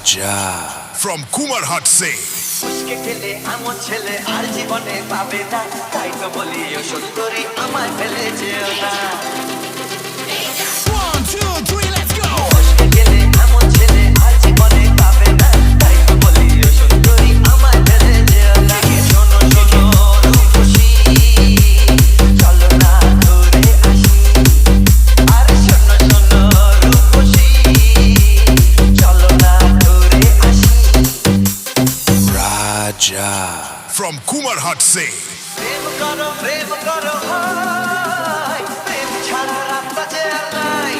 from Kumarhat Se. উস্কে খেলে এমন ছেলে আর জীবনে পাবে না, তাই তো বলি ও সুন্দরী আমায় ফেলে যেও না। 1, 2, 3, let's go. উস্কে খেলে এমন ছেলে আর জীবনে পাবে না, তাই তো বলি ও সুন্দরী আমায় ফেলে যেও না। শোনো শোনো রূপসী, চলো না ঘুরে আসি। আর শোনো শোনো রূপসী, চলো না ঘুরে আসি। Raja from Kumarhat Se. প্রেম করো ভাই, প্রেম ছাড়া রাস্তা যে আর নাই।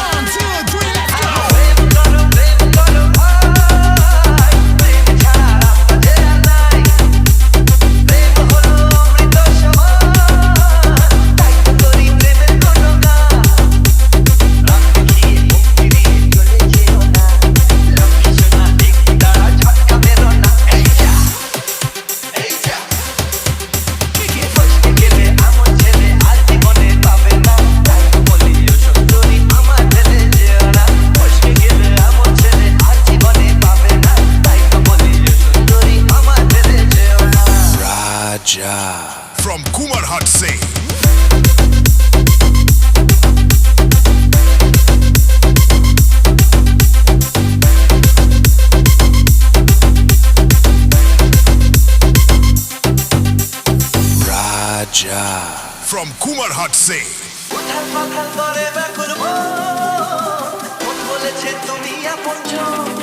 1, 2, 3, let's go. প্রেম করো ভাই, প্রেম ছাড়া রাস্তা যে আর নাই। প্রেম হলো অমৃত সমান, তাই তো করি প্রেমের গুণগান। রাত দেখিয়ে মুখ ফিরিয়ে চলে যেও না, লক্ষ্মী সোনা একটি তারা ঝটকা মেরো না। এই যা ফসকে গেলে এমন ছেলে আর জীবনে পাবে না, তাই তো বলি ও সুন্দরী আমায় ফেলে যেও না। ফসকে গেলে এমন ছেলে আর জীবনে পাবে না, তাই তো বলি ও সুন্দরী আমায় ফেলে যেও না। Raja from Kumarhat Se. Raja from Kumarhat Se. উথাল পাথাল করে ব্যাকুল মন বলেছে তুমি আপনজন।